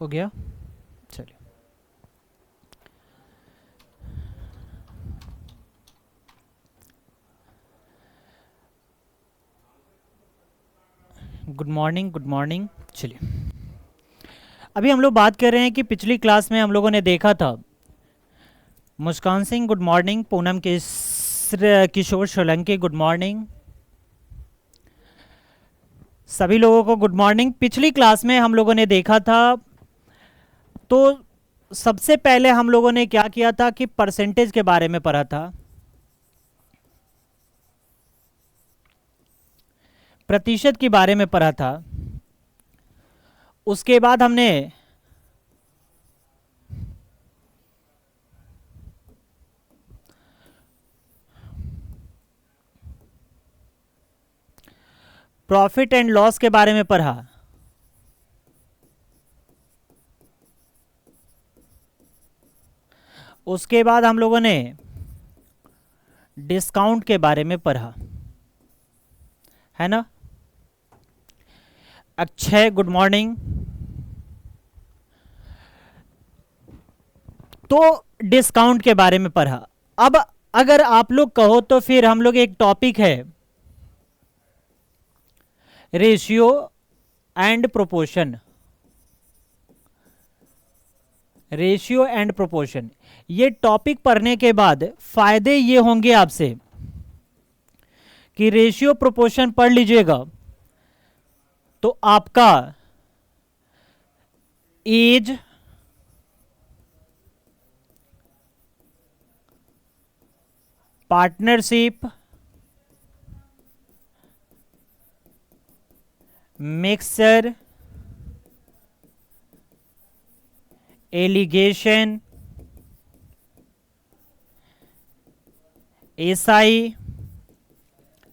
हो गया। चलिए, गुड मॉर्निंग, गुड मॉर्निंग। चलिए, अभी हम लोग बात कर रहे हैं कि पिछली क्लास में हम लोगों ने देखा था, मुस्कान सिंह गुड मॉर्निंग, पूनम किशोर सोलंकी गुड मॉर्निंग, सभी लोगों को गुड मॉर्निंग। पिछली क्लास में हम लोगों ने देखा था, तो सबसे पहले हम लोगों ने क्या किया था कि परसेंटेज के बारे में पढ़ा था, प्रतिशत के बारे में पढ़ा था। उसके बाद हमने प्रॉफिट एंड लॉस के बारे में पढ़ा। उसके बाद हम लोगों ने डिस्काउंट के बारे में पढ़ा, है ना। Akshay good morning. तो डिस्काउंट के बारे में पढ़ा। अब अगर आप लोग कहो तो फिर हम लोग एक टॉपिक है ratio and proportion, ratio and proportion. ये टॉपिक पढ़ने के बाद फायदे ये होंगे आपसे कि रेशियो प्रोपोर्शन पढ़ लीजिएगा तो आपका age, partnership, mixture, alligation, SI,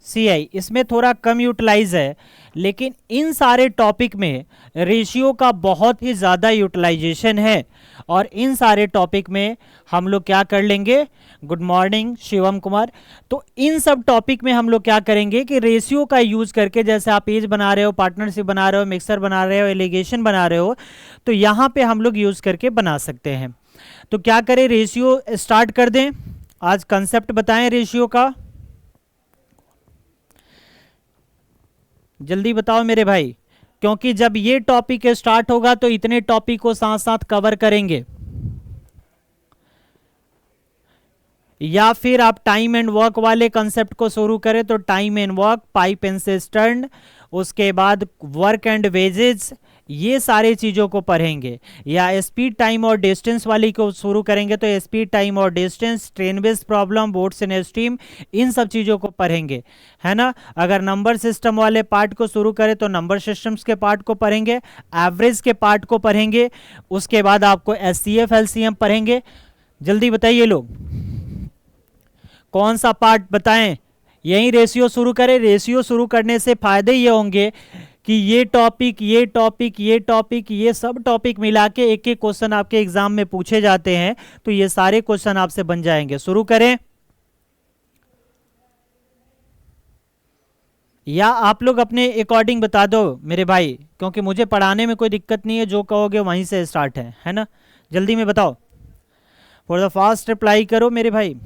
CI, इसमें थोड़ा कम यूटिलाइज है, लेकिन इन सारे टॉपिक में रेशियो का बहुत ही ज़्यादा यूटिलाइजेशन है। और इन सारे टॉपिक में हम लोग क्या कर लेंगे, गुड मॉर्निंग शिवम कुमार। तो इन सब टॉपिक में हम लोग क्या करेंगे कि रेशियो का यूज करके, जैसे आप एज बना रहे हो, पार्टनरशिप बना रहे हो, मिक्सर बना रहे हो, एलिगेशन बना रहे हो, तो यहाँ पे हम लोग यूज करके बना सकते हैं। तो क्या करें, रेशियो स्टार्ट कर दें। आज कंसेप्ट बताएं रेशियो का, जल्दी बताओ मेरे भाई, क्योंकि जब ये टॉपिक स्टार्ट होगा तो इतने टॉपिक को साथ साथ कवर करेंगे। या फिर आप टाइम एंड वर्क वाले कंसेप्ट को शुरू करें तो time and work, pipe and cistern, उसके बाद वर्क एंड वेजेस, ये सारे चीज़ों को पढ़ेंगे। या स्पीड टाइम और डिस्टेंस वाली को शुरू करेंगे तो स्पीड टाइम और distance, train based problem, boats in stream, इन सब चीज़ों को पढ़ेंगे, है ना। अगर नंबर सिस्टम वाले पार्ट को शुरू करें तो नंबर सिस्टम्स के पार्ट को पढ़ेंगे, एवरेज के पार्ट को पढ़ेंगे, उसके बाद आपको एचसीएफ एलसीएम पढ़ेंगे। जल्दी बताइए लोग, कौन सा पार्ट बताएं। यही रेशियो शुरू करें। रेशियो शुरू करने से फायदे ये होंगे कि ये टॉपिक, ये टॉपिक, ये टॉपिक, ये सब टॉपिक मिला के एक एक क्वेश्चन आपके एग्जाम में पूछे जाते हैं, तो ये सारे क्वेश्चन आपसे बन जाएंगे। शुरू करें, या आप लोग अपने अकॉर्डिंग बता दो मेरे भाई, क्योंकि मुझे पढ़ाने में कोई दिक्कत नहीं है, जो कहोगे वहीं से स्टार्ट है ना। जल्दी में बताओ, फॉर द फास्ट रिप्लाई करो मेरे भाई।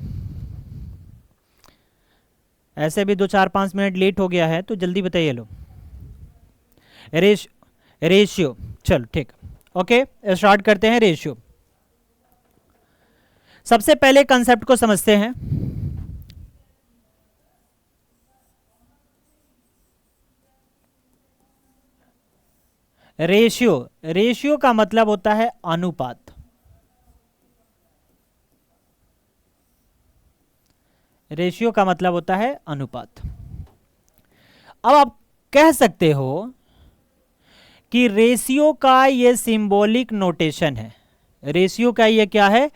ऐसे भी 2 4 5 मिनट लेट हो गया है, तो जल्दी बताइए लो। रेशियो, चलो ठीक, ओके स्टार्ट करते हैं। रेशियो, सबसे पहले कंसेप्ट को समझते हैं। रेशियो, रेशियो का मतलब होता है अनुपात। रेशियो का मतलब होता है अनुपात। अब आप कह सकते हो कि रेशियो का ये सिंबॉलिक नोटेशन है। रेशियो का ये क्या है,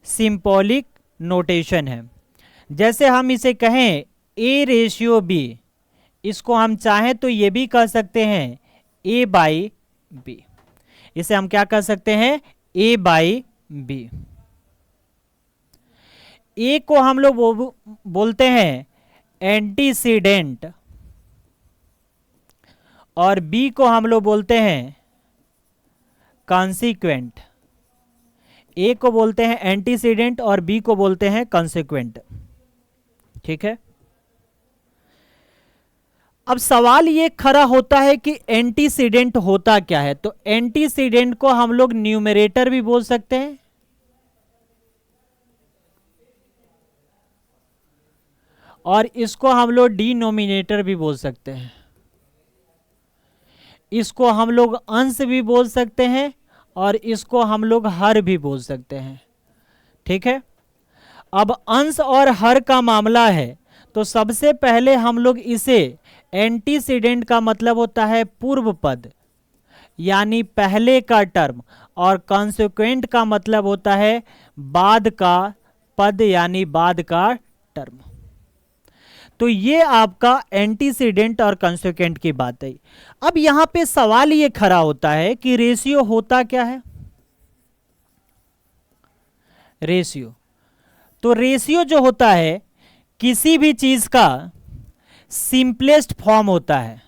सिंबॉलिक नोटेशन है। जैसे हम इसे कहें ए रेशियो बी, इसको हम चाहें तो ये भी कह सकते हैं ए बाई बी। इसे हम क्या कह सकते हैं, ए बाई बी। ए को हम लोग बोलते हैं एंटीसीडेंट, और बी को हम लोग बोलते हैं कॉन्सिक्वेंट। ए को बोलते हैं एंटीसीडेंट और बी को बोलते हैं कॉन्सिक्वेंट। ठीक है, अब सवाल ये खड़ा होता है कि एंटीसीडेंट होता क्या है। तो एंटीसीडेंट को हम लोग न्यूमरेटर भी बोल सकते हैं और इसको हम लोग डिनोमिनेटर भी बोल सकते हैं। इसको हम लोग अंश भी बोल सकते हैं और इसको हम लोग हर भी बोल सकते हैं। ठीक है, अब अंश और हर का मामला है तो सबसे पहले हम लोग इसे एंटीसीडेंट का मतलब होता है पूर्व पद यानी पहले का टर्म, और कॉन्सिक्वेंट का मतलब होता है बाद का पद यानी बाद का टर्म। तो ये आपका एंटीसीडेंट और कॉन्सिक्वेंट की बात है। अब यहां पे सवाल ये खड़ा होता है कि रेशियो होता क्या है। रेशियो, तो रेशियो जो होता है किसी भी चीज का सिंपलेस्ट फॉर्म होता है।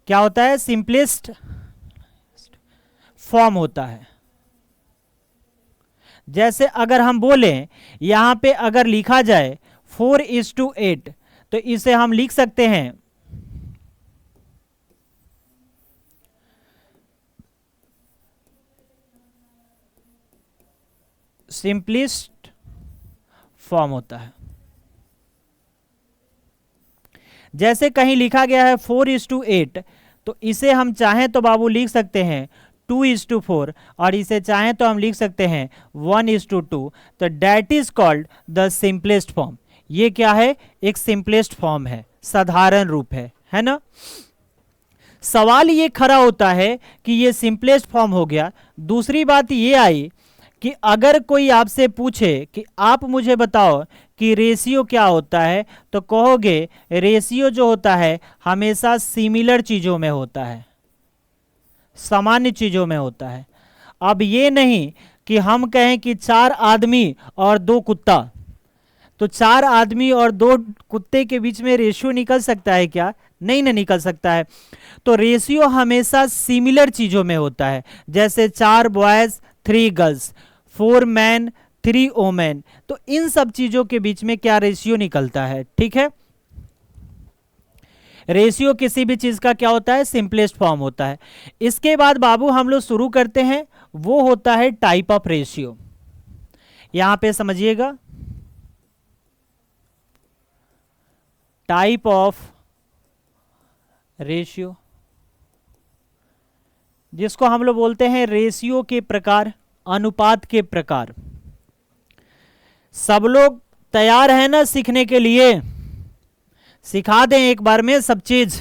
क्या होता है? सिंपलेस्ट फॉर्म होता है। जैसे अगर हम बोलें यहां पे अगर लिखा जाए 4:8 तो इसे हम लिख सकते हैं सिंपलेस्ट फॉर्म होता है। जैसे कहीं लिखा गया है 4:8 तो इसे हम चाहें तो बाबू लिख सकते हैं 2:4 और इसे चाहें तो हम लिख सकते हैं 1:2। तो that is called the simplest form. ये क्या है? एक सिंपलेस्ट फॉर्म है, साधारण रूप है ना। सवाल ये खड़ा होता है कि ये सिंपलेस्ट फॉर्म हो गया। दूसरी बात ये आई कि अगर कोई आपसे पूछे कि आप मुझे बताओ कि रेशियो क्या होता है, तो कहोगे रेशियो जो होता है हमेशा सिमिलर चीजों में होता है, सामान्य चीजों में होता है। अब ये नहीं कि हम कहें कि 4 आदमी और 2 कुत्ता, तो 4 आदमी और 2 कुत्ते के बीच में रेशियो निकल सकता है क्या? नहीं ना निकल सकता है। तो रेशियो हमेशा सिमिलर चीजों में होता है। जैसे 4 बॉयज 3 गर्ल्स, 4 मैन 3 वोमेन, तो इन सब चीजों के बीच में क्या रेशियो निकलता है। ठीक है, रेशियो किसी भी चीज का क्या होता है? सिंपलेस्ट फॉर्म होता है। इसके बाद बाबू हम लोग शुरू करते हैं, वो होता है टाइप ऑफ रेशियो। यहां पे समझिएगा, टाइप ऑफ रेशियो, जिसको हम लोग बोलते हैं रेशियो के प्रकार, अनुपात के प्रकार। सब लोग तैयार हैं ना सीखने के लिए? सिखा दें एक बार में सब चीज।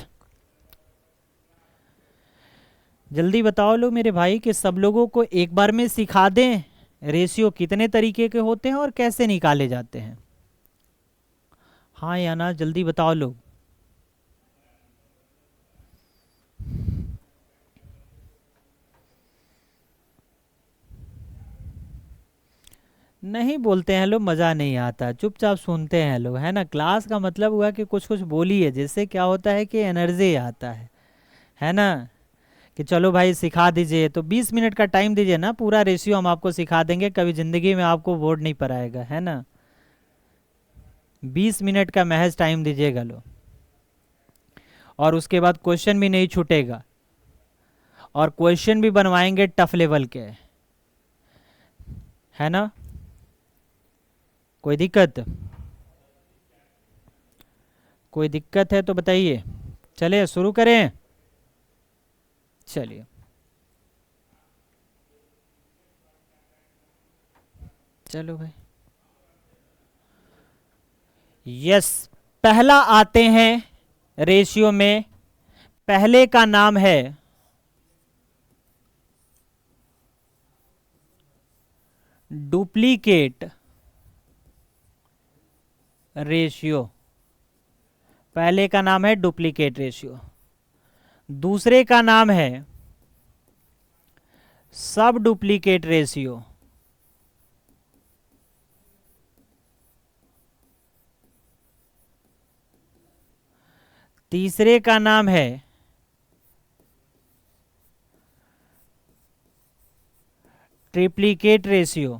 जल्दी बताओ लो मेरे भाई कि सब लोगों को एक बार में सिखा दें रेशियो कितने तरीके के होते हैं और कैसे निकाले जाते हैं। हाँ या ना, जल्दी बताओ लोग। नहीं बोलते हैं लोग, मज़ा नहीं आता, चुपचाप सुनते हैं लोग, है ना। क्लास का मतलब हुआ कि कुछ कुछ बोलिए, जिससे क्या होता है कि एनर्जी आता है ना। कि चलो भाई सिखा दीजिए, तो 20 मिनट का टाइम दीजिए ना, पूरा रेशियो हम आपको सिखा देंगे, कभी ज़िंदगी में आपको बोर्ड नहीं पड़ाएगा, है ना। 20 मिनट का महज टाइम दीजिएगा लो, और उसके बाद क्वेश्चन भी नहीं छूटेगा, और क्वेश्चन भी बनवाएंगे टफ लेवल के, है ना। कोई दिक्कत? कोई दिक्कत है तो बताइए, चलिए शुरू करें। चलिए चलो भाई, यस। पहला आते हैं रेशियो में, पहले का नाम है डुप्लीकेट रेशियो। पहले का नाम है डुप्लीकेट रेशियो। दूसरे का नाम है सब डुप्लीकेट रेशियो। तीसरे का नाम है ट्रिप्लिकेट रेशियो,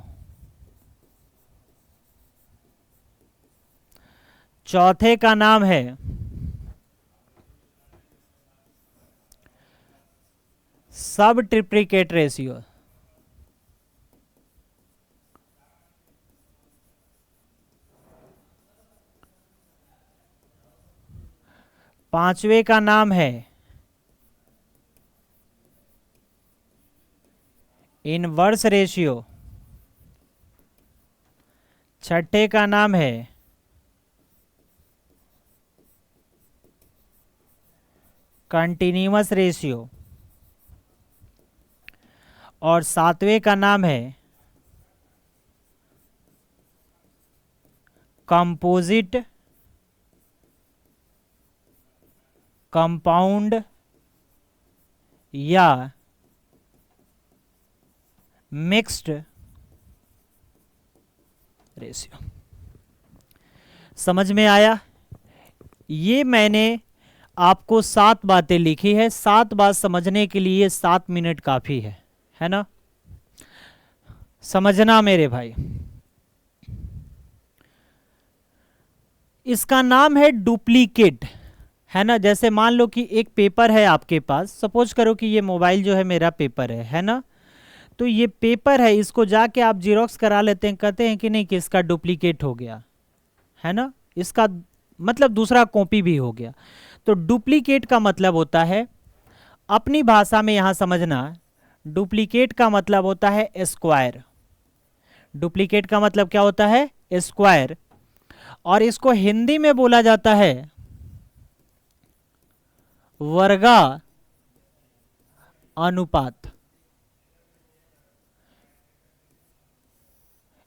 चौथे का नाम है सब ट्रिप्लिकेट रेशियो, पांचवे का नाम है इनवर्स रेशियो, छठे का नाम है कंटिन्यूअस रेशियो और सातवें का नाम है कंपोजिट कंपाउंड या मिक्स्ड रेशियो। समझ में आया? ये मैंने आपको 7 बातें लिखी है। 7 बात समझने के लिए 7 मिनट काफी है ना? समझना मेरे भाई। इसका नाम है डुप्लीकेट, है ना? जैसे मान लो कि एक पेपर है आपके पास, सपोज करो कि ये मोबाइल जो है मेरा पेपर है ना? तो ये पेपर है, इसको जाके आप जीरोक्स करा लेते हैं, कहते हैं कि नहीं कि इसका डुप्लीकेट हो गया, है ना? इसका मतलब दूसरा कॉपी भी हो गया। तो डुप्लीकेट का मतलब होता है, अपनी भाषा में यहां समझना, डुप्लीकेट का मतलब होता है स्क्वायर। डुप्लीकेट का मतलब क्या होता है? स्क्वायर। और इसको हिंदी में बोला जाता है वर्गा अनुपात।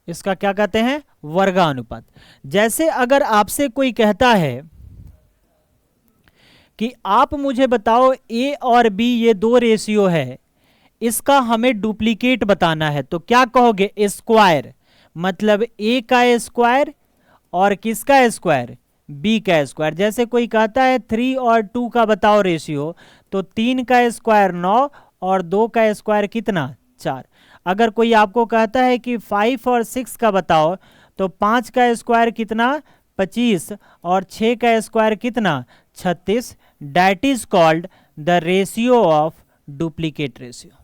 इसका क्या कहते हैं? वर्गा अनुपात। जैसे अगर आपसे कोई कहता है कि आप मुझे बताओ ए और बी ये 2 रेशियो है, इसका हमें डुप्लीकेट बताना है, तो क्या कहोगे? स्क्वायर। मतलब ए का स्क्वायर और किसका स्क्वायर? बी का स्क्वायर। जैसे कोई कहता है 3 और 2 का बताओ रेशियो, तो 3 का स्क्वायर 9 और 2 का स्क्वायर कितना? 4। अगर कोई आपको कहता है कि 5 और 6 का बताओ, तो 5 का स्क्वायर कितना? 25 और 6 का स्क्वायर कितना? 36। That is called the ratio of duplicate ratio.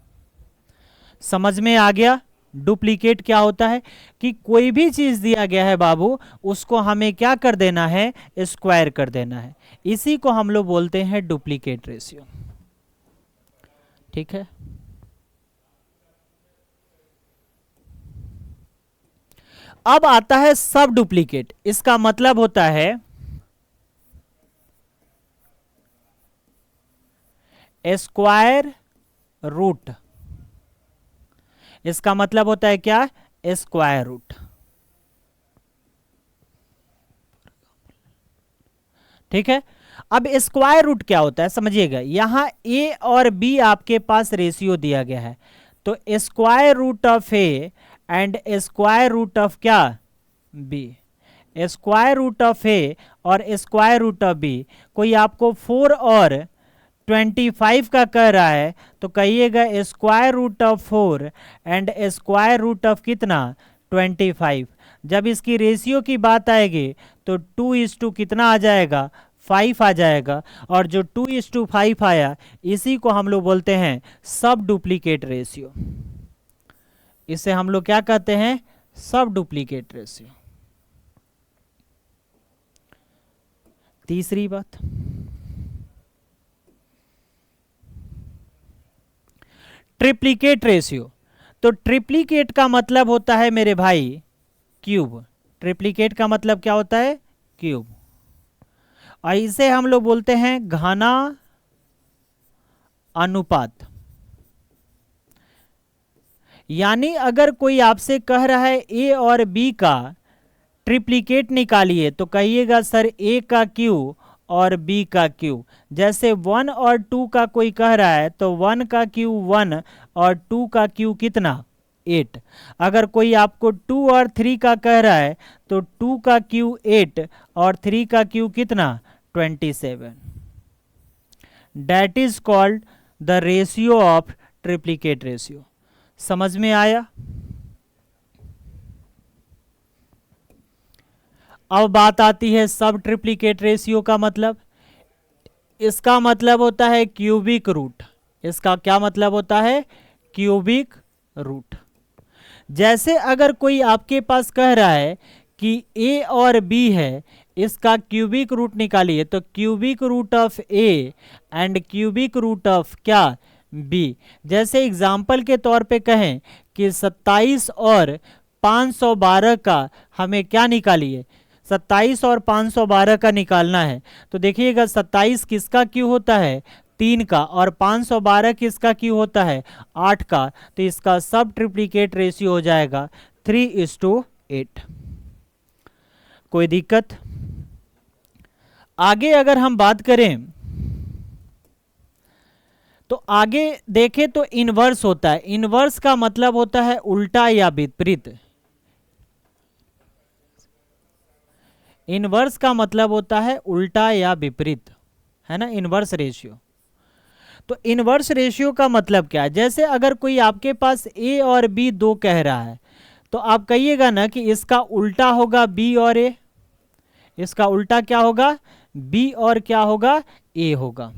समझ में आ गया? डुप्लीकेट क्या होता है कि कोई भी चीज दिया गया है बाबू, उसको हमें क्या कर देना है? स्क्वायर कर देना है। इसी को हम लोग बोलते हैं डुप्लीकेट रेशियो। ठीक है? अब आता है सब डुप्लीकेट। इसका मतलब होता है स्क्वायर रूट। इसका मतलब होता है क्या? Square root. ठीक है? अब स्क्वायर रूट क्या होता है समझिएगा। यहां ए और बी आपके पास रेशियो दिया गया है, तो square root of A and square root of क्या? B. Square root of A और स्क्वायर रूट ऑफ बी। कोई आपको 4 और 25 का कह रहा है, तो कहिएगा square root of 4 and square root of कितना? 25। जब इसकी रेशियो की बात आएगी तो 2:2 कितना आ जाएगा? 5 आ जाएगा। और जो 2:5 आया, इसी को हम लोग बोलते हैं सब डुप्लीकेट रेशियो। इसे हम लोग क्या कहते हैं? सब डुप्लीकेट रेशियो। तीसरी बात, ट्रिप्लिकेट रेशियो। तो ट्रिप्लिकेट का मतलब होता है मेरे भाई क्यूब। ट्रिप्लिकेट का मतलब क्या होता है? क्यूब। और इसे हम लोग बोलते हैं घना अनुपात। यानी अगर कोई आपसे कह रहा है ए और बी का ट्रिप्लिकेट निकालिए, तो कहिएगा सर ए का क्यू और बी का क्यू। जैसे 1 और 2 का कोई कह रहा है, तो 1 का क्यू 1 और 2 का क्यू कितना? 8। अगर कोई आपको 2 और 3 का कह रहा है, तो 2 का क्यू 8 और 3 का क्यू कितना? 27। That is called the ratio of triplicate ratio. समझ में आया? अब बात आती है सब ट्रिप्लिकेट रेशियो का मतलब। इसका मतलब होता है क्यूबिक रूट। इसका क्या मतलब होता है? Cubic root. जैसे अगर कोई आपके पास कह रहा है कि a और b है, इसका क्यूबिक रूट निकालिए, तो cubic root of a and cubic root of क्या? b। जैसे एग्जाम्पल के तौर पे कहें कि 27 और 512 का हमें क्या निकालिए, 27 और 512 का निकालना है। तो देखिएगा 27 किसका क्यू होता है? 3 का। और 512 किसका क्यू होता है? 8 का। तो इसका सब ट्रिप्लिकेट रेशियो हो जाएगा 3:8। कोई दिक्कत? आगे अगर हम बात करें तो आगे देखें तो इनवर्स होता है। इनवर्स का मतलब होता है उल्टा या विपरीत। इनवर्स का मतलब होता है उल्टा या विपरीत, है ना, इनवर्स रेशियो। तो इनवर्स रेशियो का मतलब क्या है? जैसे अगर कोई आपके पास a और b दो कह रहा है, तो आप कहिएगा ना कि इसका उल्टा होगा b और a। इसका उल्टा क्या होगा? b और क्या होगा? a होगा।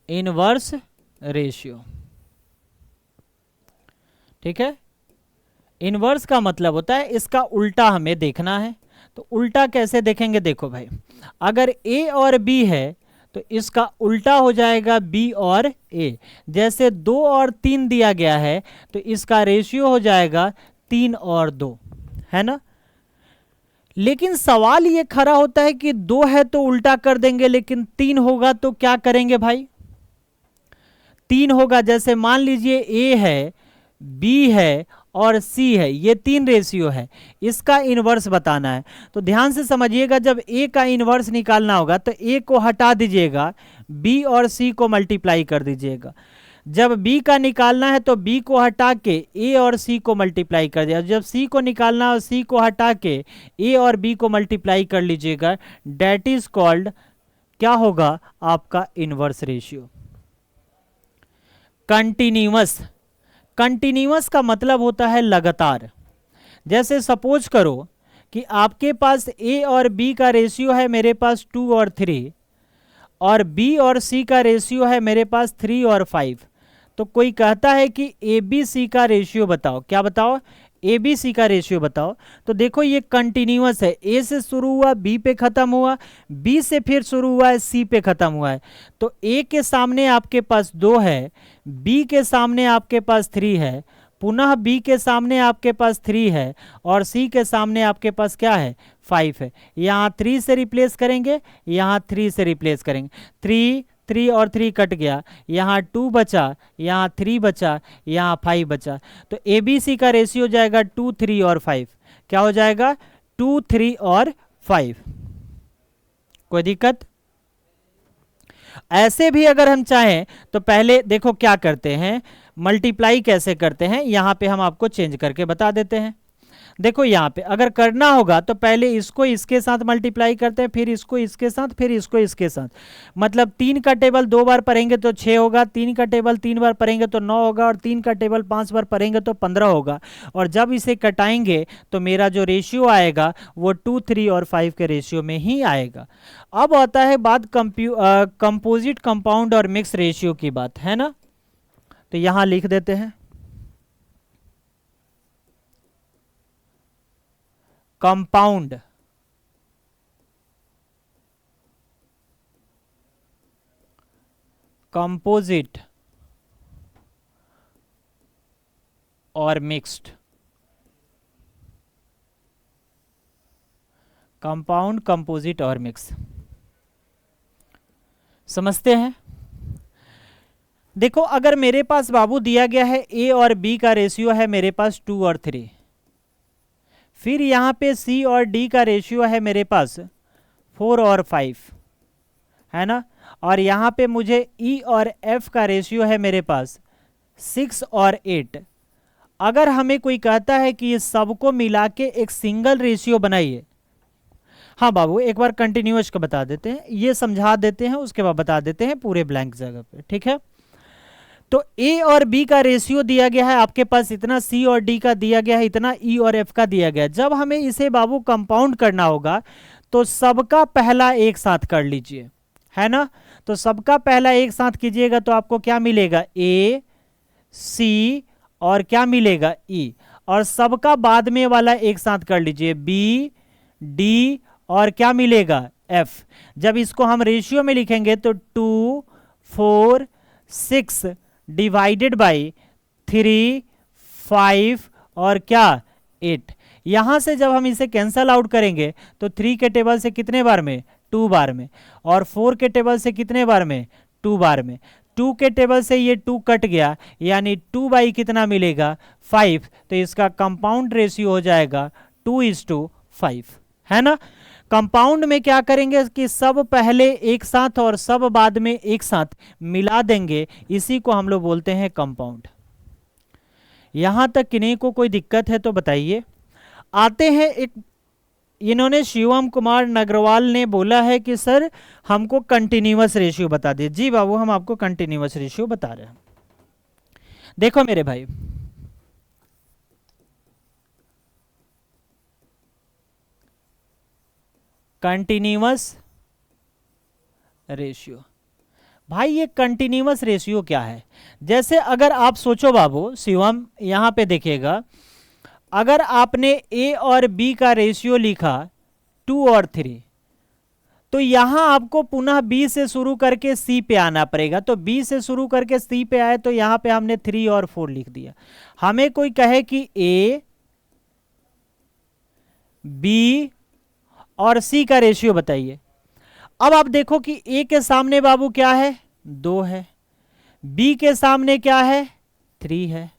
इनवर्स रेशियो, ठीक है। इनवर्स का मतलब होता है इसका उल्टा हमें देखना है। तो उल्टा कैसे देखेंगे? देखो भाई, अगर a और b है तो इसका उल्टा हो जाएगा b और a। जैसे 2 और 3 दिया गया है तो इसका रेशियो हो जाएगा 3 और 2, है ना। लेकिन सवाल ये खड़ा होता है कि 2 है तो उल्टा कर देंगे, लेकिन 3 होगा तो क्या करेंगे भाई? 3 होगा, जैसे मान लीजिए a है, b है और c है, ये 3 रेशियो है, इसका इनवर्स बताना है। तो ध्यान से समझिएगा, जब a का इनवर्स निकालना होगा तो a को हटा दीजिएगा, b और c को मल्टीप्लाई कर दीजिएगा। जब b का निकालना है तो b को हटा के a और c को मल्टीप्लाई कर दिया। जब c को निकालना है c को हटा के a और b को मल्टीप्लाई कर लीजिएगा। डेट इज कॉल्ड क्या होगा? आपका इनवर्स रेशियो। कंटिन्यूअस। कंटिन्यूअस का मतलब होता है लगातार। जैसे सपोज करो कि आपके पास a और b का रेशियो है मेरे पास 2 और 3, और b और c का रेशियो है मेरे पास 3 और 5। तो कोई कहता है कि ए बी सी का रेशियो बताओ। क्या बताओ? ए बी सी का रेशियो बताओ। तो देखो ये कंटिन्यूअस है, ए से शुरू हुआ बी पे खत्म हुआ, बी से फिर शुरू हुआ है सी पे खत्म हुआ है। तो ए के सामने आपके पास 2 है, बी के सामने आपके पास 3 है, पुनः बी के सामने आपके पास 3 है, और सी के सामने आपके पास क्या है? 5 है। यहाँ 3 से रिप्लेस करेंगे, यहाँ 3 से रिप्लेस करेंगे। 3 और 3 कट गया, यहाँ 2 बचा, यहाँ 3 बचा, यहाँ 5 बचा। तो ए बी सी का रेशियो हो जाएगा 2, 3 और 5। क्या हो जाएगा? 2, 3 और 5। कोई दिक्कत? ऐसे भी अगर हम चाहें तो पहले देखो क्या करते हैं, मल्टीप्लाई कैसे करते हैं, यहाँ पे हम आपको चेंज करके बता देते हैं। देखो यहाँ पे अगर करना होगा तो पहले इसको इसके साथ मल्टीप्लाई करते हैं, फिर इसको इसके साथ, फिर इसको इसके साथ। मतलब 3 का टेबल 2 बार पढ़ेंगे तो 6 होगा, 3 का टेबल 3 बार पढ़ेंगे तो 9 होगा, और 3 का टेबल 5 बार पढ़ेंगे तो 15 होगा। और जब इसे कटाएंगे तो मेरा जो रेशियो आएगा वो 2, 3 और 5 के रेशियो में ही आएगा। अब आता है बात कंपोजिट, कंपाउंड और मिक्स रेशियो की बात, है ना। तो यहाँ लिख देते हैं कंपाउंड, कंपोजिट और मिक्स्ड। कंपाउंड, कंपोजिट और मिक्स, समझते हैं। देखो अगर मेरे पास बाबू दिया गया है ए और बी का रेशियो है मेरे पास 2 और 3, फिर यहाँ पे सी और डी का रेशियो है मेरे पास 4 और 5, है ना। और यहाँ पे मुझे ई और एफ का रेशियो है मेरे पास 6 और 8। अगर हमें कोई कहता है कि ये सबको मिला के एक सिंगल रेशियो बनाइए, हाँ बाबू एक बार कंटिन्यूअस का बता देते हैं, ये समझा देते हैं, उसके बाद बता देते हैं पूरे ब्लैंक जगह पे, ठीक है। तो ए और बी का रेशियो दिया गया है आपके पास इतना, सी और डी का दिया गया है इतना, ई और एफ का दिया गया है। जब हमें इसे बाबू कंपाउंड करना होगा तो सबका पहला एक साथ कर लीजिए, है ना। तो सबका पहला एक साथ कीजिएगा तो आपको क्या मिलेगा, ए सी और क्या मिलेगा, ई। और सबका बाद में वाला एक साथ कर लीजिए, बी डी और क्या मिलेगा, एफ। जब इसको हम रेशियो में लिखेंगे तो 2 4 6 डिवाइडेड बाई 3 5 और क्या 8। यहां से जब हम इसे कैंसल आउट करेंगे तो 3 के टेबल से कितने बार में, 2 बार में, और 4 के टेबल से कितने बार में, 2 बार में। 2 के टेबल से ये 2 कट गया, यानी 2 बाई कितना मिलेगा, 5। तो इसका कंपाउंड रेशियो हो जाएगा 2:5, है ना। कंपाउंड में क्या करेंगे कि सब पहले एक साथ और सब बाद में एक साथ मिला देंगे, इसी को हम लोग बोलते हैं कंपाउंड। यहां तक किन्हीं को कोई दिक्कत है तो बताइए। आते हैं एक, इन्होंने शिवम कुमार नगरवाल ने बोला है कि सर हमको कंटिन्यूअस रेशियो बता दिए। जी बाबू हम आपको कंटिन्यूअस रेशियो बता रहे हैं। देखो मेरे भाई, कंटिन्यूअस रेशियो, भाई ये कंटिन्यूअस रेशियो क्या है। जैसे अगर आप सोचो बाबू, शिवम यहां पे देखिएगा, अगर आपने ए और बी का रेशियो लिखा 2 और 3, तो यहां आपको पुनः बी से शुरू करके सी पे आना पड़ेगा। तो बी से शुरू करके सी पे आए तो यहां पे हमने 3 और 4 लिख दिया। हमें कोई कहे कि ए बी और सी का रेशियो बताइए। अब आप देखो कि ए के सामने बाबू क्या है, 2 है, बी के सामने क्या है, 3 है,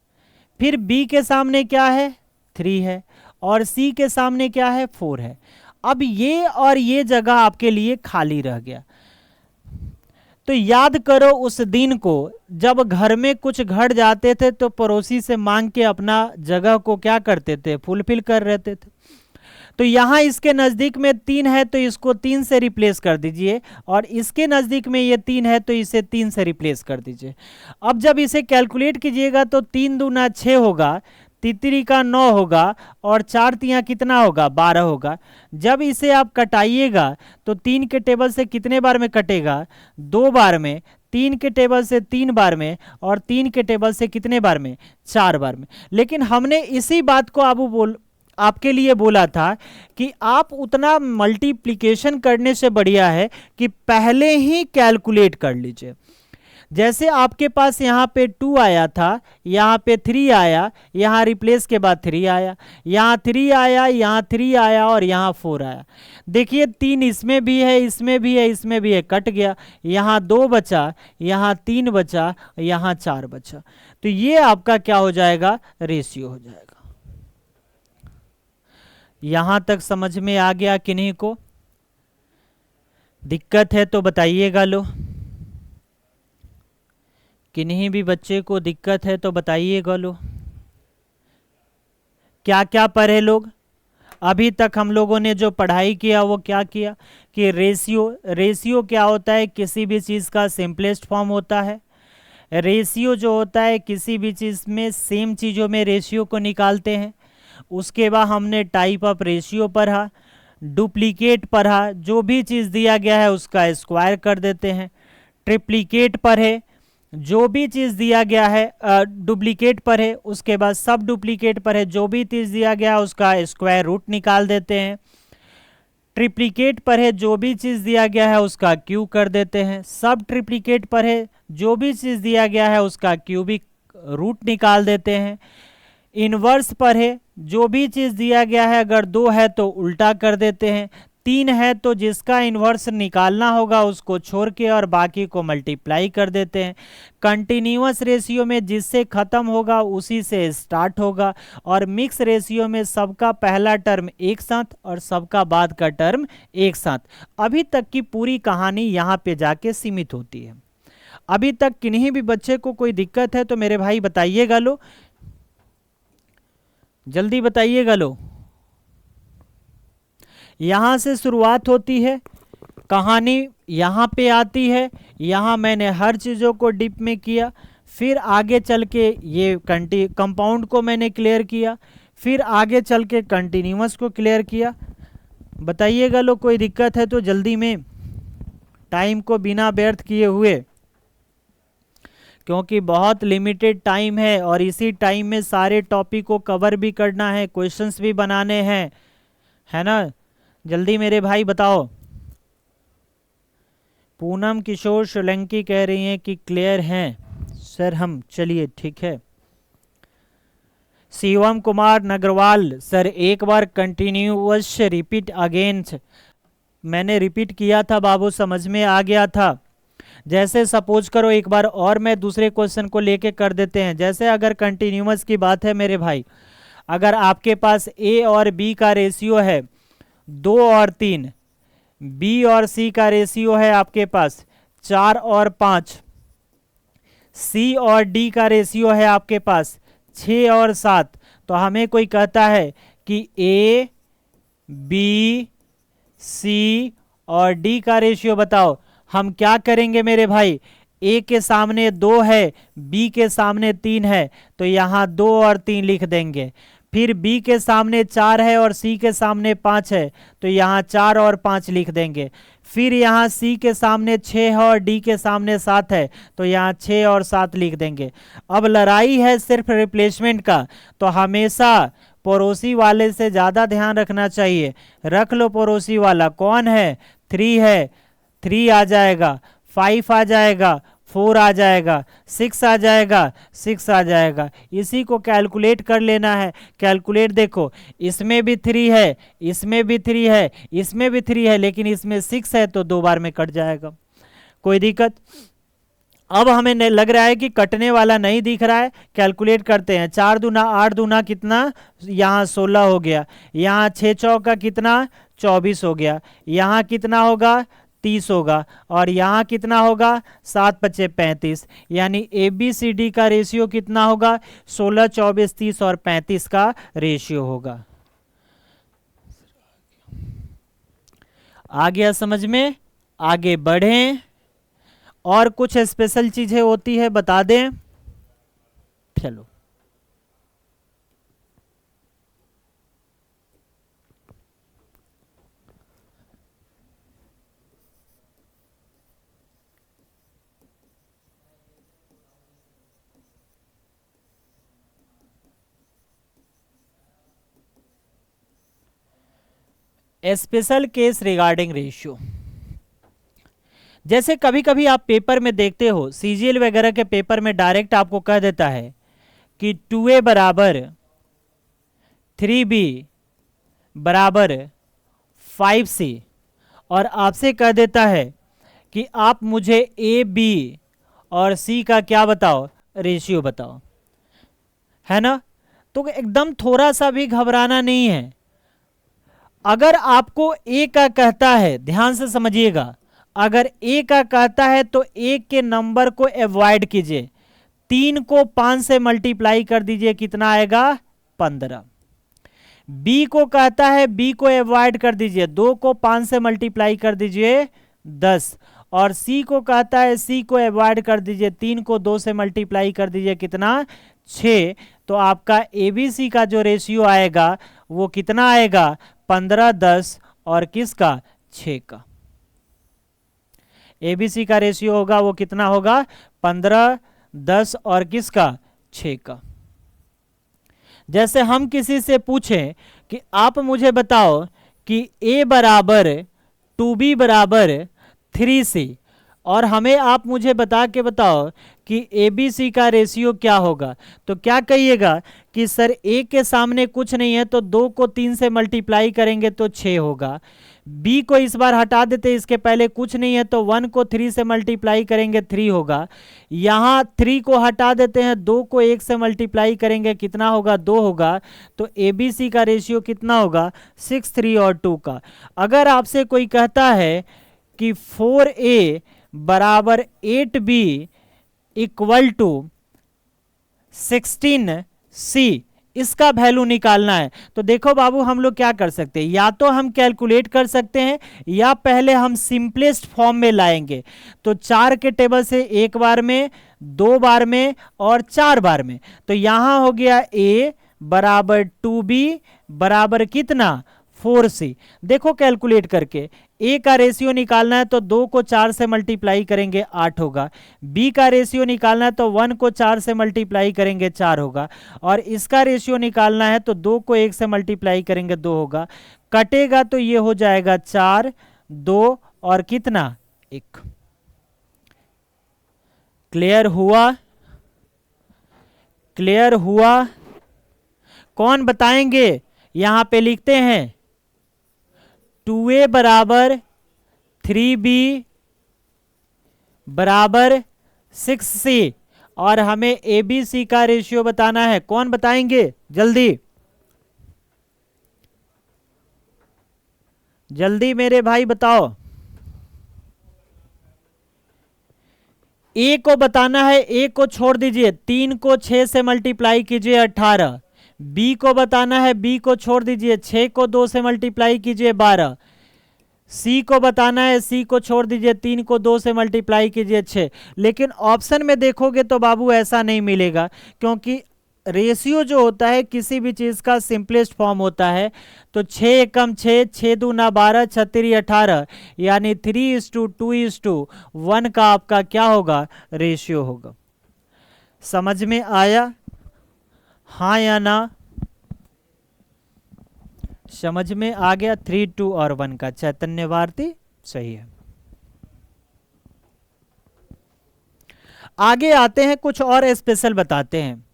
फिर बी के सामने क्या है, 3 है, और सी के सामने क्या है, 4 है। अब ये और ये जगह आपके लिए खाली रह गया। तो याद करो उस दिन को जब घर में कुछ घट जाते थे तो पड़ोसी से मांग के अपना जगह को क्या करते थे, फुलफिल कर रहते थे। तो यहां इसके नजदीक में 3 है तो इसको 3 से रिप्लेस कर दीजिए, और इसके नजदीक में ये 3 है तो इसे 3 से रिप्लेस कर दीजिए। अब जब इसे कैलकुलेट कीजिएगा तो 3 दूना 6 होगा, तितरी का 9 होगा, और 4 तियां कितना होगा, 12 होगा। जब इसे आप कटाइएगा तो 3 के टेबल से कितने बार में कटेगा, 2 बार में, 3 के टेबल से 3 बार में, और 3 के टेबल से कितने बार में, 4 बार में। लेकिन हमने इसी बात को आपके लिए बोला था कि आप उतना मल्टीप्लिकेशन करने से बढ़िया है कि पहले ही कैलकुलेट कर लीजिए। जैसे आपके पास यहाँ पे 2 आया था, यहाँ पे 3 आया, यहाँ रिप्लेस के बाद 3 आया, यहाँ 3 आया, यहाँ 3 आया, और यहाँ 4 आया। देखिए 3 इसमें भी है, इसमें भी है, इसमें भी है, कट गया। यहाँ 2 बचा, यहाँ 3 बचा, यहाँ 4 बचा। तो ये आपका क्या हो जाएगा, रेशियो हो जाएगा। यहां तक समझ में आ गया? किन्हीं को दिक्कत है तो बताइएगा। लो, किन्हीं भी बच्चे को दिक्कत है तो बताइएगा। लो, क्या क्या पढ़े लोग अभी तक? हम लोगों ने जो पढ़ाई किया वो क्या किया कि रेशियो क्या होता है, किसी भी चीज़ का सिंपलेस्ट फॉर्म होता है। रेशियो जो होता है किसी भी चीज़ में सेम चीज़ों में रेशियो को निकालते हैं। उसके बाद हमने टाइप ऑफ रेशियो पढ़ा, डुप्लीकेट पढ़ा, जो भी चीज़ दिया गया है उसका स्क्वायर कर देते हैं। ट्रिप्लीकेट पढ़े, जो भी चीज़ दिया गया है, डुप्लीकेट पढ़े, उसके बाद सब डुप्लीकेट पढ़े, जो भी चीज़ दिया गया है उसका स्क्वायर रूट निकाल देते हैं। ट्रिप्लीकेट पढ़े, जो भी चीज़ दिया गया है उसका क्यूब कर देते हैं। सब ट्रिप्लीकेट पढ़े, जो भी चीज़ दिया गया है उसका क्यूबिक रूट निकाल देते हैं। इनवर्स पढ़े, जो भी चीज़ दिया गया है अगर 2 है तो उल्टा कर देते हैं, 3 है तो जिसका इन्वर्स निकालना होगा उसको छोड़ के और बाकी को मल्टीप्लाई कर देते हैं। कंटिन्यूअस रेशियो में जिससे ख़त्म होगा उसी से स्टार्ट होगा, और मिक्स रेशियो में सबका पहला टर्म एक साथ और सबका बाद का टर्म एक साथ। अभी तक की पूरी कहानी यहाँ पे जाके सीमित होती है। अभी तक किन्हीं भी बच्चे को कोई दिक्कत है तो मेरे भाई बताइएगा। लो, जल्दी बताइएगा लो। यहां से शुरुआत होती है, कहानी यहाँ पे आती है, यहाँ मैंने हर चीज़ों को डिप में किया, फिर आगे चल के ये कंपाउंड को मैंने क्लियर किया, फिर आगे चल के कंटिन्यूअस को क्लियर किया। बताइएगा लोग, कोई दिक्कत है तो जल्दी में, टाइम को बिना व्यर्थ किए हुए, क्योंकि बहुत लिमिटेड टाइम है और इसी टाइम में सारे टॉपिक को कवर भी करना है, क्वेश्चंस भी बनाने हैं, है ना। जल्दी मेरे भाई बताओ। पूनम किशोर सोलंकी कह रही हैं कि क्लियर हैं सर हम, चलिए ठीक है। शिवम कुमार नगरवाल, सर एक बार कंटिन्यूअस रिपीट अगेन। मैंने रिपीट किया था बाबू, समझ में आ गया था। जैसे सपोज करो एक बार और मैं दूसरे क्वेश्चन को लेके कर देते हैं। जैसे अगर कंटिन्यूअस की बात है मेरे भाई, अगर आपके पास ए और बी का रेशियो है 2 और 3, बी और सी का रेशियो है आपके पास 4 और 5, सी और डी का रेशियो है आपके पास 6 और 7, तो हमें कोई कहता है कि ए बी सी और डी का रेशियो बताओ। हम क्या करेंगे मेरे भाई, ए के सामने 2 है, बी के सामने 3 है, तो यहाँ 2 और 3 लिख देंगे। फिर बी के सामने 4 है और सी के सामने 5 है, तो यहाँ 4 और 5 लिख देंगे। फिर यहाँ सी के सामने 6 है और डी के सामने 7 है, तो यहाँ 6 और 7 लिख देंगे। अब लड़ाई है सिर्फ रिप्लेसमेंट का, तो हमेशा पड़ोसी वाले से ज़्यादा ध्यान रखना चाहिए। रख लो पड़ोसी वाला, कौन है, 3 है, 3 आ जाएगा, 5 आ जाएगा, 4 आ जाएगा, 6 आ जाएगा, 6 आ जाएगा। इसी को कैलकुलेट कर लेना है। कैलकुलेट देखो, इसमें भी 3 है, इसमें भी 3 है, इसमें भी 3 है, लेकिन इसमें 6 है तो 2 बार में कट जाएगा, कोई दिक्कत। अब हमें लग रहा है कि कटने वाला नहीं दिख रहा है, कैलकुलेट करते हैं। 4 दूना 8 दूना कितना, यहाँ 16 हो गया, यहाँ 6 चौका कितना 24 हो गया, यहाँ कितना होगा 30 होगा, और यहाँ कितना होगा 7 पचे 35, यानी ए बी सी डी का रेशियो कितना होगा 16, 24, 30 और 35 का रेशियो होगा। आ गया समझ में? आगे बढ़ें, और कुछ स्पेशल चीजें होती है बता दें। चलो स्पेशल केस रिगार्डिंग रेशियो, जैसे कभी कभी आप पेपर में देखते हो, सीजीएल वगैरह के पेपर में डायरेक्ट आपको कह देता है कि 2a बराबर 3b बराबर 5c, और आपसे कह देता है कि आप मुझे ए बी और सी का क्या बताओ, रेशियो बताओ, है ना। तो एकदम थोड़ा सा भी घबराना नहीं है। अगर आपको ए का कहता है, ध्यान से समझिएगा, अगर ए का कहता है तो ए के नंबर को अवॉइड कीजिए। 3 को 5 से मल्टीप्लाई कर दीजिए, कितना आएगा 15। बी को कहता है, बी को अवॉइड कर दीजिए, 2 को 5 से मल्टीप्लाई कर दीजिए 10, और सी को कहता है, सी को अवॉइड कर दीजिए, 3 को 2 से मल्टीप्लाई कर दीजिए, कितना 6। तो आपका एबीसी का जो रेशियो आएगा वो कितना आएगा 15, 10 और किसका 6 का। एबीसी का रेशियो होगा वो कितना होगा 15, 10 और किसका 6 का। जैसे हम किसी से पूछें कि आप मुझे बताओ कि a बराबर 2b बराबर 3c, और हमें आप मुझे बता के बताओ कि ABC का रेशियो क्या होगा, तो क्या कहिएगा कि सर a के सामने कुछ नहीं है तो 2 को 3 से मल्टीप्लाई करेंगे तो 6 होगा। b को इस बार हटा देते, इसके पहले कुछ नहीं है तो 1 को 3 से मल्टीप्लाई करेंगे 3 होगा। यहाँ 3 को हटा देते हैं, 2 को 1 से मल्टीप्लाई करेंगे कितना होगा 2 होगा। तो ABC का रेशियो कितना होगा 6, 3 और 2 का। अगर आपसे कोई कहता है कि 4A बराबर 8B इक्वल टू 16C इसका वैल्यू निकालना है। तो देखो बाबू हम लोग क्या कर सकते हैं, या तो हम कैलकुलेट कर सकते हैं या पहले हम सिंपलेस्ट फॉर्म में लाएंगे। तो 4 के टेबल से एक बार में, 2 बार में और 4 बार में। तो यहां हो गया a बराबर 2b बराबर कितना 4c। देखो कैलकुलेट करके a का रेशियो निकालना है तो 2 को 4 से मल्टीप्लाई करेंगे 8 होगा, b का रेशियो निकालना है तो 1 को 4 से मल्टीप्लाई करेंगे 4 होगा, और इसका रेशियो निकालना है तो 2 को 1 से मल्टीप्लाई करेंगे 2 होगा। कटेगा तो ये हो जाएगा 4, 2 और कितना 1। क्लियर हुआ? क्लियर हुआ? कौन बताएंगे? यहां पे लिखते हैं 2a बराबर 3b बराबर 6c, और हमें abc का रेशियो बताना है। कौन बताएंगे? जल्दी जल्दी मेरे भाई बताओ। a को बताना है, a को छोड़ दीजिए, 3 को 6 से मल्टीप्लाई कीजिए 18। b को बताना है, b को छोड़ दीजिए, 6 को 2 से मल्टीप्लाई कीजिए 12। c को बताना है, c को छोड़ दीजिए, 3 को 2 से मल्टीप्लाई कीजिए 6। लेकिन ऑप्शन में देखोगे तो बाबू ऐसा नहीं मिलेगा, क्योंकि रेशियो जो होता है किसी भी चीज का सिंपलेस्ट फॉर्म होता है। तो 6 एकम 6, 6 दूना 12, 6 18, यानी 3:2:1 का आपका क्या होगा? रेशियो होगा। समझ में आया? हाँ या ना? समझ में आ गया? 3, 2 और 1 का चैतन्य भारती सही है। आगे आते हैं, कुछ और स्पेशल बताते हैं।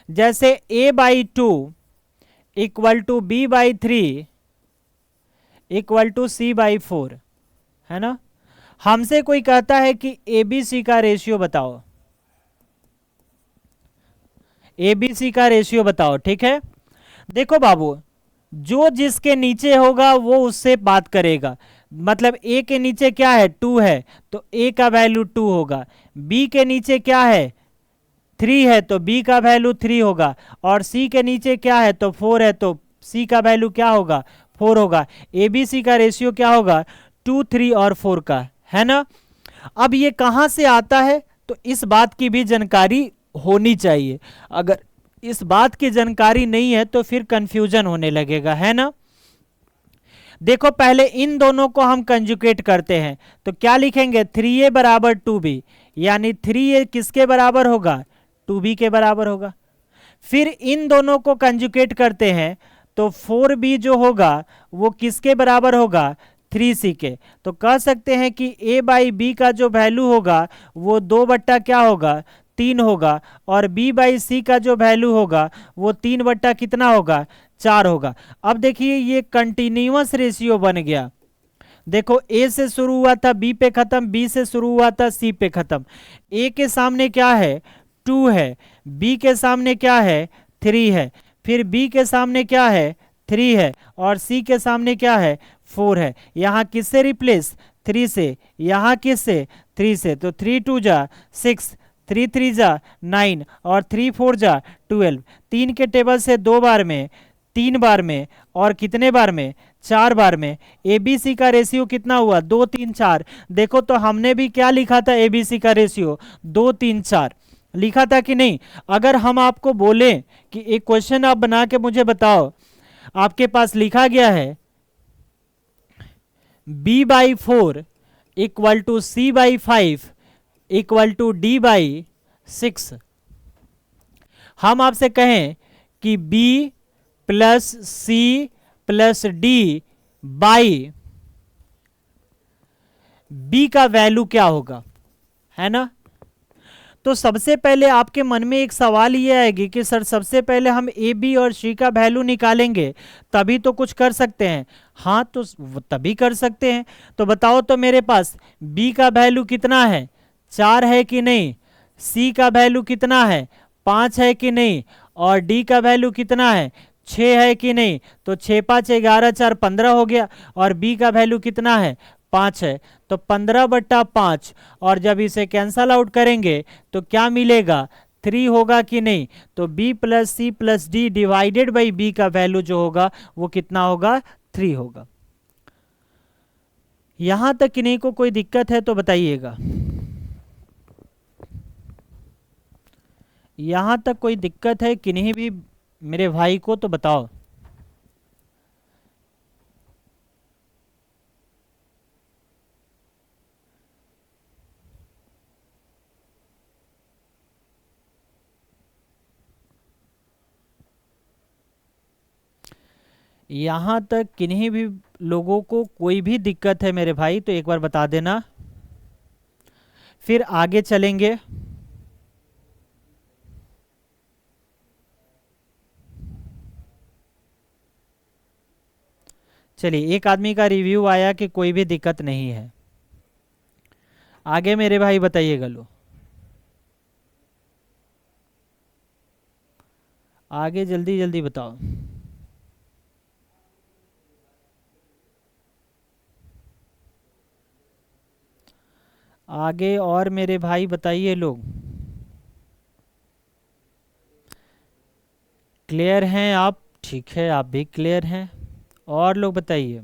जैसे a/2 equal to b/3 equal to c/4 है ना। हमसे कोई कहता है कि abc का रेशियो बताओ, abc का रेशियो बताओ। ठीक है, देखो बाबू, जो जिसके नीचे होगा वो उससे बात करेगा। मतलब a के नीचे क्या है? 2 है, तो a का वैल्यू 2 होगा। b के नीचे क्या है? 3 है, तो b का वैल्यू 3 होगा। और c के नीचे क्या है? तो 4 है, तो c का वैल्यू क्या होगा? 4 होगा। abc का रेशियो क्या होगा? 2, 3 और 4 का, है ना। अब ये कहाँ से आता है? तो इस बात की भी जानकारी होनी चाहिए। अगर इस बात की जानकारी नहीं है तो फिर कंफ्यूजन होने लगेगा, है ना। देखो पहले इन दोनों को हम कंजुगेट करते हैं, तो क्या लिखेंगे? 3a बराबर 2b, यानी 3a किसके बराबर होगा? 2b के बराबर होगा। फिर इन दोनों को कंजुगेट करते हैं तो 4b जो होगा वो किसके बराबर होगा? 3c के। तो कह सकते हैं कि a/b का जो वैल्यू होगा वो 2 बट्टा क्या होगा? 3 होगा, और b/c का जो वैल्यू होगा वो 3 बट्टा कितना होगा? 4 होगा। अब देखिए ये कंटिन्यूअस रेशियो बन गया। देखो a से शुरू हुआ था b पे खत्म, b से शुरू हुआ था c पे खत्म। a के सामने क्या है? 2 है, b के सामने क्या है? 3 है, फिर b के सामने क्या है? 3 है, और c के सामने क्या है? 4 है। यहाँ किससे रिप्लेस? 3 से। यहाँ किससे? 3 से। तो 3 2 जा 6, 3 3 जा 9 और 3 4 जा 12। 3 के टेबल से 2 बार में, 3 बार में और कितने बार में? 4 बार में। ABC का रेशियो कितना हुआ? 2 3 4। देखो तो हमने भी क्या लिखा था? ABC का रेशियो 2 3 4 लिखा था कि नहीं? अगर हम आपको बोले कि एक क्वेश्चन आप बना के मुझे बताओ, आपके पास लिखा गया है b/4 equal to c/5 equal to d/6। हम आपसे कहें कि b plus c plus d by b का वैल्यू क्या होगा, है ना। तो सबसे पहले आपके मन में एक सवाल ये आएगी कि सर सबसे पहले हम ए बी और सी का वैल्यू निकालेंगे तभी तो कुछ कर सकते हैं। हाँ तो तभी कर सकते हैं। तो बताओ तो मेरे पास बी का वैल्यू कितना है? 4 है कि नहीं? सी का वैल्यू कितना है? 5 है कि नहीं? और डी का वैल्यू कितना है? 6 है कि नहीं? तो 6 5 11 4 15 हो गया। और बी का वैल्यू कितना है? 5 है। तो 15/5, और जब इसे कैंसल आउट करेंगे तो क्या मिलेगा? 3 होगा कि नहीं? तो b plus C plus D divided by B का वैल्यू जो होगा वो कितना होगा? 3 होगा। यहां तक किन्हीं को कोई दिक्कत है तो बताइएगा। यहां तक कोई दिक्कत है किन्हीं भी मेरे भाई को तो बताओ। यहां तक किन्हीं भी लोगों को कोई भी दिक्कत है मेरे भाई तो एक बार बता देना, फिर आगे चलेंगे। चलिए, एक आदमी का रिव्यू आया कि कोई भी दिक्कत नहीं है। आगे मेरे भाई बताइएगा। लो आगे जल्दी जल्दी बताओ। आगे और मेरे भाई बताइए। लोग क्लियर हैं आप? ठीक है, आप भी क्लियर हैं। और लोग बताइए।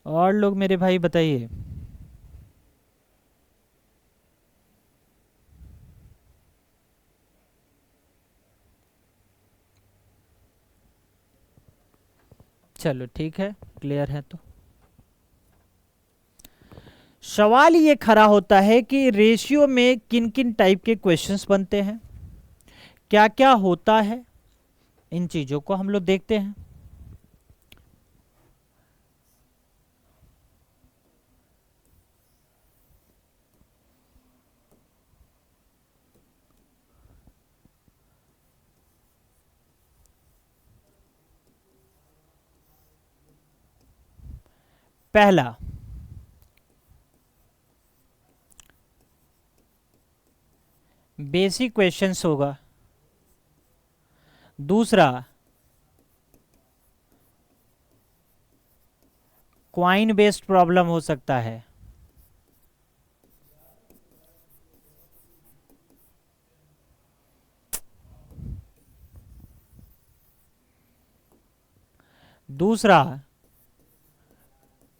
और लोग मेरे भाई बताइए। चलो ठीक है, क्लियर है। तो सवाल ये खड़ा होता है कि रेशियो में किन किन टाइप के क्वेश्चंस बनते हैं, क्या क्या होता है, इन चीजों को हम लोग देखते हैं। पहला, बेसिक क्वेश्चंस होगा। दूसरा, क्वाइन बेस्ड प्रॉब्लम हो सकता है। दूसरा,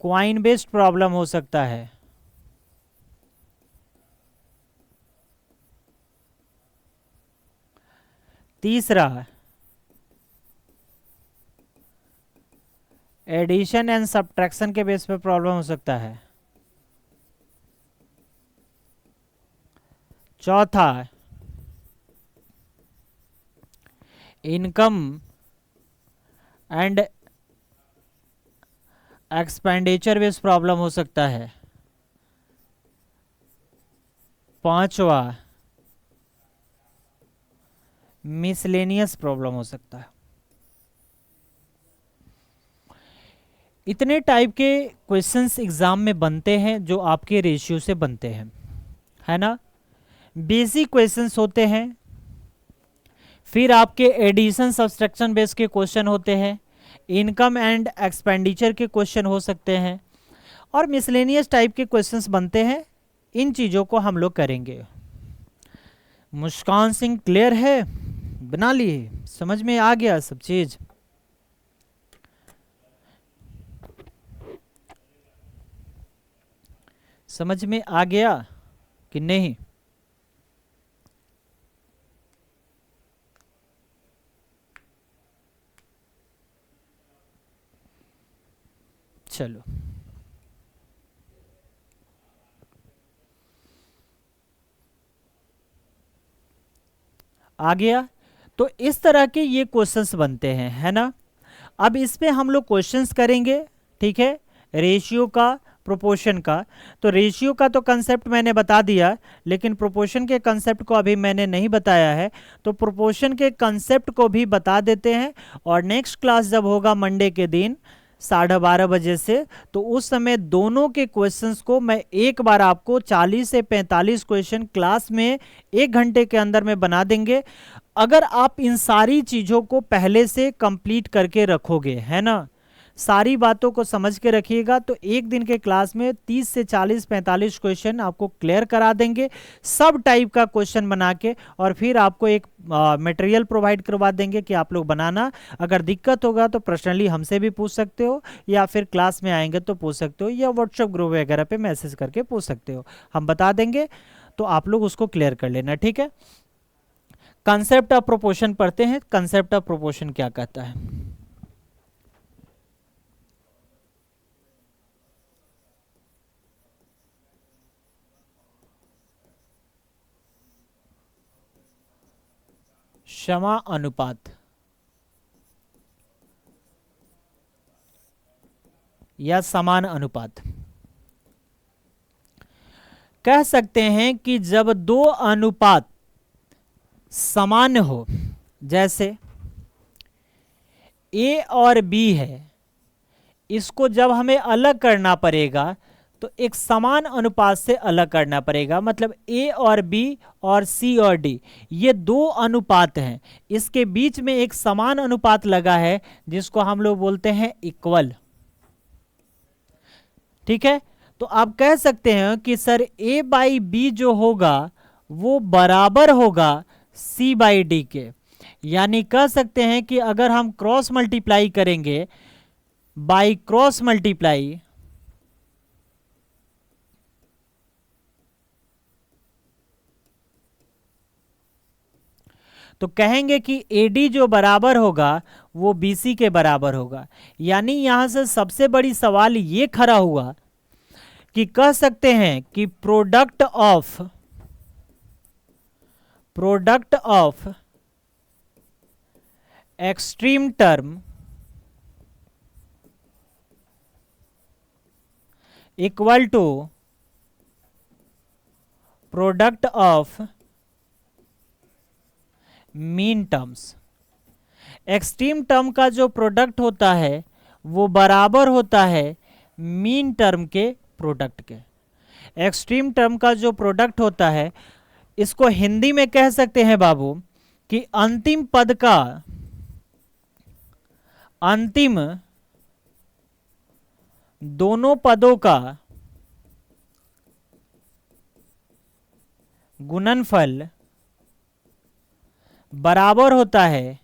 क्वाइन बेस्ड प्रॉब्लम हो सकता है। तीसरा, एडिशन एंड सब्ट्रैक्शन के बेस पे प्रॉब्लम हो सकता है। चौथा, income and expenditure based problem हो सकता है। पांचवा, मिसलेनियस प्रॉब्लम हो सकता है। इतने टाइप के क्वेश्चंस एग्जाम में बनते हैं जो आपके रेशियो से बनते हैं, है ना। बेसिक क्वेश्चंस होते हैं, फिर आपके एडिशन सब्सट्रैक्शन बेस के क्वेश्चन होते हैं, इनकम एंड एक्सपेंडिचर के क्वेश्चन हो सकते हैं, और मिसलेनियस टाइप के क्वेश्चंस बनते हैं। इन चीज़ों को हम लोग करेंगे। मुस्कान सिंह क्लियर है? बना लिए? समझ में आ गया सब चीज़? समझ में आ गया कि नहीं? चलो, आ गया। तो इस तरह के ये क्वेश्चंस बनते हैं, है ना। अब इस पे हम लोग क्वेश्चंस करेंगे, ठीक है। रेशियो का, प्रोपोर्शन का। तो रेशियो का तो कंसेप्ट मैंने बता दिया, लेकिन प्रोपोर्शन के कंसेप्ट को अभी मैंने नहीं बताया है। तो प्रोपोर्शन के कंसेप्ट को भी बता देते हैं, और नेक्स्ट क्लास जब होगा मंडे के दिन 12:30 बजे से, तो उस समय दोनों के क्वेश्चंस को मैं एक बार आपको 40 से 45 क्वेश्चन क्लास में 1 घंटे के अंदर में बना देंगे। अगर आप इन सारी चीज़ों को पहले से कंप्लीट करके रखोगे, है ना, सारी बातों को समझ के रखिएगा तो एक दिन के क्लास में 30 से 40-45 क्वेश्चन आपको क्लियर करा देंगे, सब टाइप का क्वेश्चन बना के, और फिर आपको एक मटेरियल प्रोवाइड करवा देंगे कि आप लोग बनाना। अगर दिक्कत होगा तो पर्सनली हमसे भी पूछ सकते हो, या फिर क्लास में आएंगे तो पूछ सकते हो, या व्हाट्सएप ग्रुप वगैरह पे मैसेज करके पूछ सकते हो, हम बता देंगे। तो आप लोग उसको क्लियर कर लेना, ठीक है। कंसेप्ट ऑफ प्रोपोर्शन पढ़ते हैं। कंसेप्ट ऑफ प्रोपोर्शन क्या कहता है? क्षमा अनुपात या समान अनुपात। कह सकते हैं कि जब दो अनुपात समान हो, जैसे ए और बी है, इसको जब हमें अलग करना पड़ेगा तो एक समान अनुपात से अलग करना पड़ेगा। मतलब ए और बी और सी और डी, ये दो अनुपात हैं, इसके बीच में एक समान अनुपात लगा है जिसको हम लोग बोलते हैं इक्वल, ठीक है। तो आप कह सकते हैं कि सर ए बाई बी जो होगा वो बराबर होगा सी बाई डी के। यानी कह सकते हैं कि अगर हम क्रॉस मल्टीप्लाई करेंगे, बाई क्रॉस मल्टीप्लाई, तो कहेंगे कि AD जो बराबर होगा वो BC के बराबर होगा। यानी यहां से सबसे बड़ी सवाल ये खड़ा हुआ कि कह सकते हैं कि product of extreme term equal to product of mean terms. Extreme term का जो प्रोडक्ट होता है वो बराबर होता है मीन टर्म के प्रोडक्ट के। एक्सट्रीम टर्म का जो प्रोडक्ट होता है, इसको हिंदी में कह सकते हैं बाबू कि अंतिम पद का अंतिम दोनों पदों का गुणनफल बराबर होता है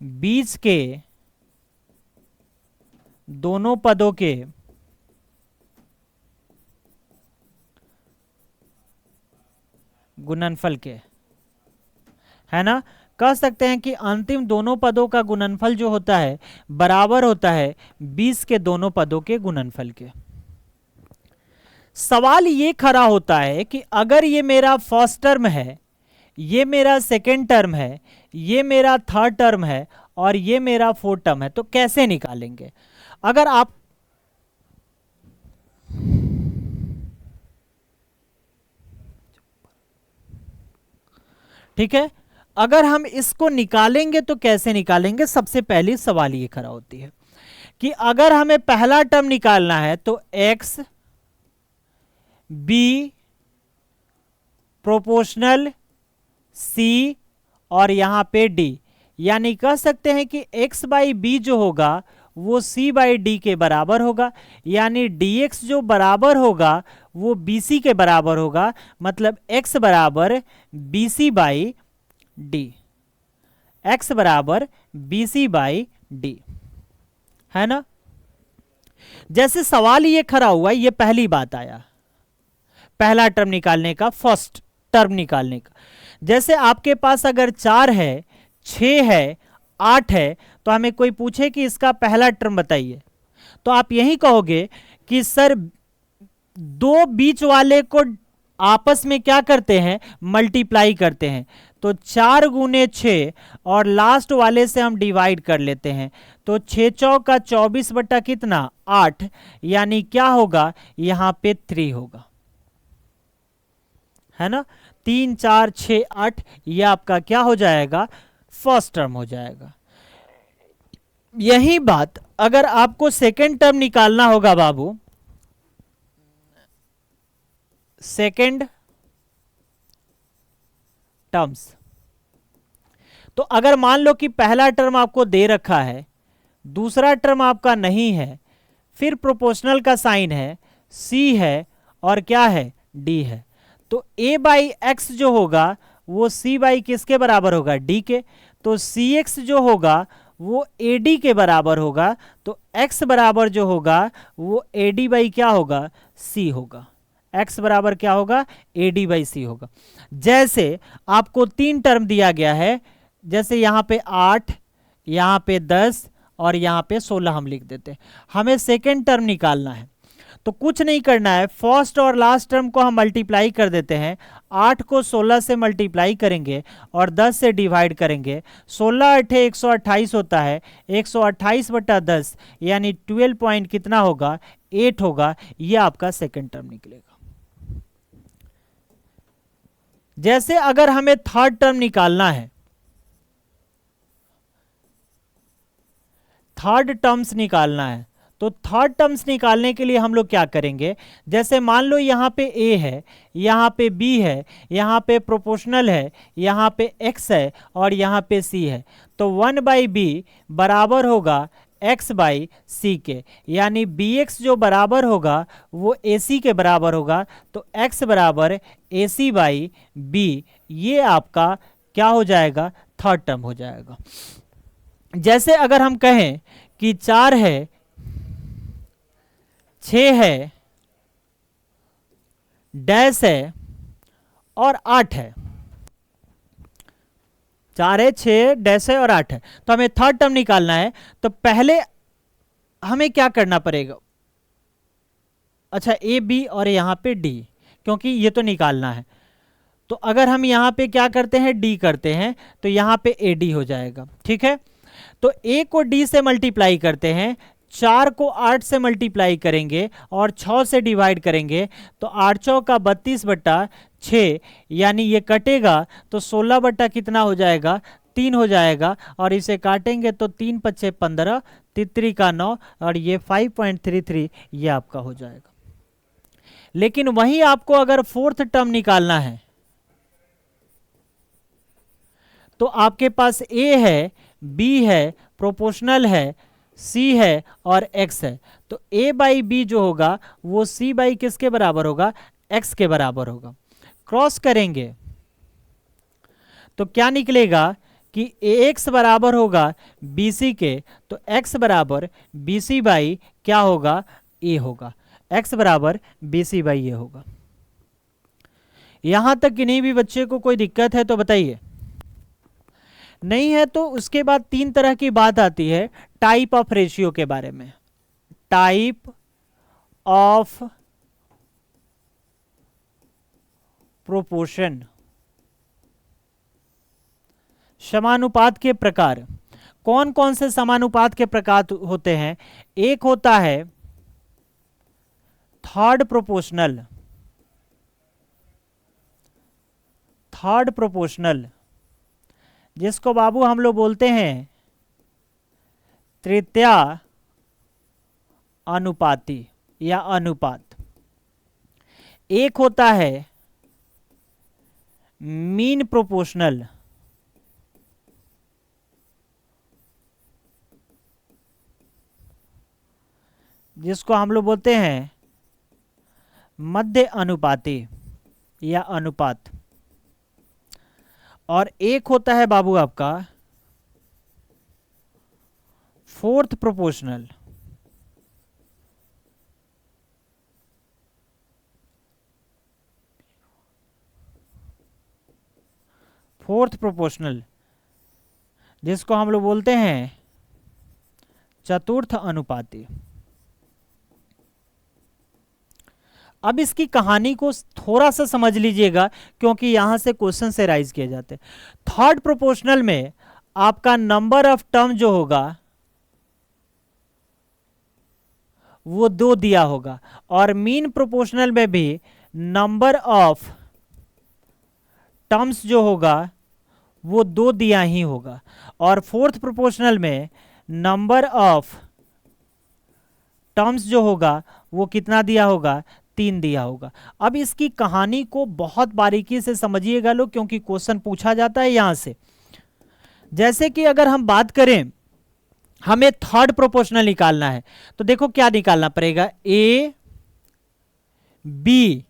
बीच के दोनों पदों के गुणनफल के, है ना। कह सकते हैं कि अंतिम दोनों पदों का गुणनफल जो होता है बराबर होता है 20 के दोनों पदों के गुणनफल के। सवाल ये खड़ा होता है कि अगर ये मेरा फर्स्ट टर्म है, ये मेरा सेकेंड टर्म है, ये मेरा थर्ड टर्म है और ये मेरा फोर्थ टर्म है, तो कैसे निकालेंगे? अगर आप ठीक है, अगर हम इसको निकालेंगे तो कैसे निकालेंगे? सबसे पहली सवाल ये खड़ा होती है कि अगर हमें पहला टर्म निकालना है तो x b प्रोपोर्शनल c और यहां पे d, यानी कह सकते हैं कि x बाई बी जो होगा वो c बाई डी के बराबर होगा। यानी dx जो बराबर होगा वो bc के बराबर होगा। मतलब x बराबर bc बाई डी, x बराबर bc बाई डी, है ना। जैसे सवाल ये खड़ा हुआ, ये पहली बात आया, पहला टर्म निकालने का, फर्स्ट टर्म निकालने का। जैसे आपके पास अगर 4 है, 6 है, 8 है, तो हमें कोई पूछे कि इसका पहला टर्म बताइए, तो आप यही कहोगे कि सर दो बीच वाले को आपस में क्या करते हैं, मल्टीप्लाई करते हैं। तो 4 गुने 6 और लास्ट वाले से हम डिवाइड कर लेते हैं, तो 6 चौका 24 बटा कितना 8, यानी क्या होगा यहां पे 3 होगा, है ना। 3 4 6 8, यह आपका क्या हो जाएगा, फर्स्ट टर्म हो जाएगा। यही बात अगर आपको सेकेंड टर्म निकालना होगा बाबू, सेकेंड टर्म्स, तो अगर मान लो कि पहला टर्म आपको दे रखा है दूसरा टर्म आपका नहीं है, फिर प्रोपोर्शनल का साइन है, सी है और क्या है, डी है। तो a बाई एक्स जो होगा वो c बाई किसके बराबर होगा, d के। तो cx जो होगा वो ad के बराबर होगा। तो x बराबर जो होगा वो ad बाई क्या होगा, c होगा। x बराबर क्या होगा, ad बाई c होगा। जैसे आपको 3 टर्म दिया गया है, जैसे यहाँ पे 8, यहाँ पे 10 और यहाँ पे 16 हम लिख देते हैं। हमें सेकेंड टर्म निकालना है, तो कुछ नहीं करना है, फर्स्ट और लास्ट टर्म को हम मल्टीप्लाई कर देते हैं। 8 को 16 से मल्टीप्लाई करेंगे और 10 से डिवाइड करेंगे। 16 8 128 होता है, 128 बटा 10 यानी 12 पॉइंट कितना होगा, 8 होगा। ये आपका सेकेंड टर्म निकलेगा। जैसे अगर हमें थर्ड टर्म निकालना है, थर्ड टर्म्स निकालना है, तो थर्ड टर्म्स निकालने के लिए हम लोग क्या करेंगे, जैसे मान लो यहाँ पे a है, यहाँ पे b है, यहाँ पे प्रोपोर्शनल है, यहाँ पे x है और यहाँ पे c है। तो 1 बाई बी बराबर होगा x बाई सी के, यानी bx जो बराबर होगा वो ac के बराबर होगा। तो x बराबर ac बाई बी, ये आपका क्या हो जाएगा, थर्ड टर्म हो जाएगा। जैसे अगर हम कहें कि 4 है, 6 है, डैश है और 8 है, 4 है, 6 डैश है और 8 है, तो हमें थर्ड टर्म निकालना है। तो पहले हमें क्या करना पड़ेगा, अच्छा ए बी और यहाँ पे डी, क्योंकि ये तो निकालना है। तो अगर हम यहाँ पे क्या करते हैं, डी करते हैं, तो यहाँ पे ए डी हो जाएगा। ठीक है, तो a को d से मल्टीप्लाई करते हैं, 4 को 8 से मल्टीप्लाई करेंगे और 6 से डिवाइड करेंगे। तो 8 चौक का 32 बटा 6, यानी ये कटेगा तो 16 बटा कितना हो जाएगा, 3 हो जाएगा। और इसे काटेंगे तो 3 पच्चे 15, तितरी का 9 और ये 5.33 ये आपका हो जाएगा। लेकिन वहीं आपको अगर फोर्थ टर्म निकालना है तो आपके पास a है, b है, प्रोपोर्शनल है, c है और x है। तो a बाई बी जो होगा वो c बाई किसके बराबर होगा, x के बराबर होगा। क्रॉस करेंगे तो क्या निकलेगा कि ax बराबर होगा bc के, तो x बराबर bc बाई क्या होगा, a होगा। x बराबर bc बाई a होगा। यहां तक कि नहीं भी बच्चे को कोई दिक्कत है तो बताइए। नहीं है तो उसके बाद 3 तरह की बात आती है टाइप ऑफ रेशियो के बारे में। टाइप ऑफ प्रोपोर्शन, समानुपात के प्रकार। कौन कौन से समानुपात के प्रकार होते हैं, एक होता है थर्ड प्रोपोर्शनल, थर्ड प्रोपोर्शनल जिसको बाबू हम लोग बोलते हैं तृतीया अनुपाती या अनुपात। एक होता है मीन प्रोपोर्शनल, जिसको हम लोग बोलते हैं मध्य अनुपाती या अनुपात। और एक होता है बाबू आपका फोर्थ प्रोपोर्शनल, फोर्थ प्रोपोर्शनल जिसको हम लोग बोलते हैं चतुर्थ अनुपाती। अब इसकी कहानी को थोड़ा सा समझ लीजिएगा क्योंकि यहां से क्वेश्चन से राइज किए जाते हैं। थर्ड प्रोपोर्शनल में आपका नंबर ऑफ टर्म जो होगा वो 2 दिया होगा, और मीन प्रोपोर्शनल में भी नंबर ऑफ टर्म्स जो होगा वो 2 दिया ही होगा, और फोर्थ प्रोपोर्शनल में नंबर ऑफ टर्म्स जो होगा वो कितना दिया होगा, 3 दिया होगा। अब इसकी कहानी को बहुत बारीकी से समझिएगा लोग, क्योंकि क्वेश्चन पूछा जाता है यहां से। जैसे कि अगर हम बात करें हमें थर्ड प्रोपोर्शनल निकालना है, तो देखो क्या निकालना पड़ेगा, ए बी,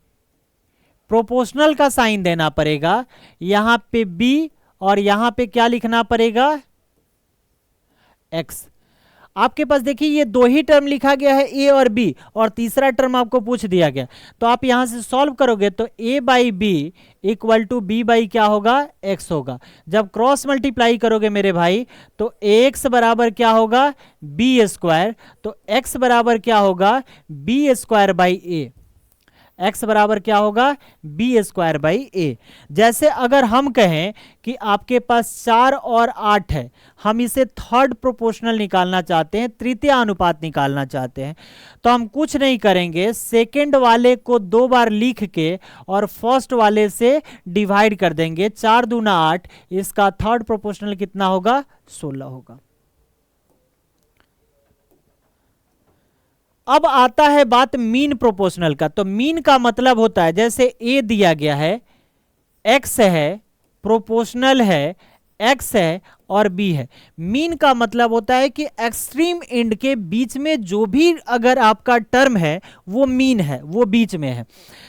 प्रोपोर्शनल का साइन देना पड़ेगा, यहां पे बी और यहां पे क्या लिखना पड़ेगा, एक्स। आपके पास देखिए ये दो ही टर्म लिखा गया है, ए और बी, और तीसरा टर्म आपको पूछ दिया गया, तो आप यहां से सॉल्व करोगे तो A by B equal to B by क्या होगा, एक्स होगा। जब क्रॉस मल्टीप्लाई करोगे मेरे भाई तो एक्स बराबर क्या होगा, बी स्क्वायर, तो एक्स बराबर क्या होगा, B square by A, x बराबर क्या होगा, बी स्क्वायर बाई ए। जैसे अगर हम कहें कि आपके पास 4 और 8 है, हम इसे थर्ड प्रोपोर्शनल निकालना चाहते हैं, तृतीय अनुपात निकालना चाहते हैं, तो हम कुछ नहीं करेंगे, सेकंड वाले को 2 बार लिख के और फर्स्ट वाले से डिवाइड कर देंगे, 4 दूना 8, इसका थर्ड प्रोपोर्शनल कितना होगा, 16 होगा। अब आता है बात मीन प्रोपोर्शनल का, तो मीन का मतलब होता है जैसे ए दिया गया है, एक्स है, प्रोपोर्शनल है, एक्स है और बी है। मीन का मतलब होता है कि एक्सट्रीम एंड के बीच में जो भी अगर आपका टर्म है वो मीन है, वो बीच में है।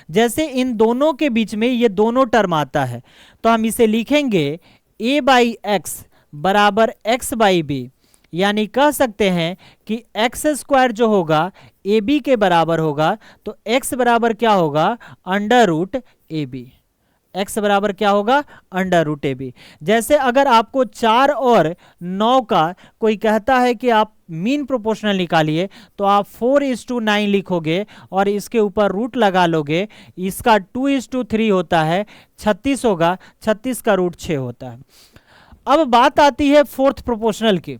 जैसे इन दोनों के बीच में ये दोनों टर्म आता है, तो हम इसे लिखेंगे ए बाई एक्स बराबर एक्स बाई बी, यानी कह सकते हैं कि एक्स स्क्वायर जो होगा ए बी के बराबर होगा, तो एक्स बराबर क्या होगा, under root A B, x बराबर क्या होगा, अंडर रूट ए बी। जैसे अगर आपको 4 और 9 का कोई कहता है कि आप मीन प्रोपोर्शनल निकालिए, तो आप 4:9 लिखोगे और इसके ऊपर रूट लगा लोगे, इसका 2:3 होता है, 36 होगा, 36 का रूट 6 होता है। अब बात आती है फोर्थ प्रोपोर्शनल की।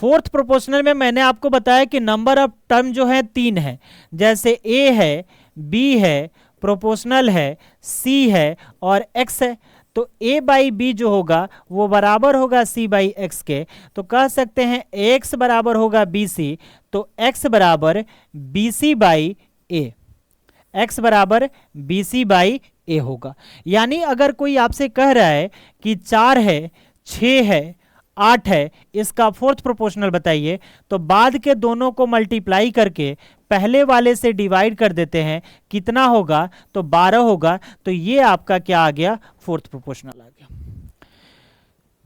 फोर्थ प्रोपोर्शनल में मैंने आपको बताया कि नंबर ऑफ टर्म जो है 3 है, जैसे ए है, बी है, प्रोपोर्शनल है, सी है और एक्स है। तो ए बाई बी जो होगा वो बराबर होगा सी बाई एक्स के, तो कह सकते हैं एक्स बराबर होगा बी सी, तो एक्स बराबर B C by A, X बराबर बी सी बाई ए होगा। यानी अगर कोई आपसे कह रहा है कि 4 है, 6 है, 8 है, इसका फोर्थ प्रोपोर्शनल बताइए, तो बाद के दोनों को मल्टीप्लाई करके पहले वाले से डिवाइड कर देते हैं, कितना होगा, तो 12 होगा। तो ये आपका क्या आ गया, फोर्थ प्रोपोर्शनल आ गया।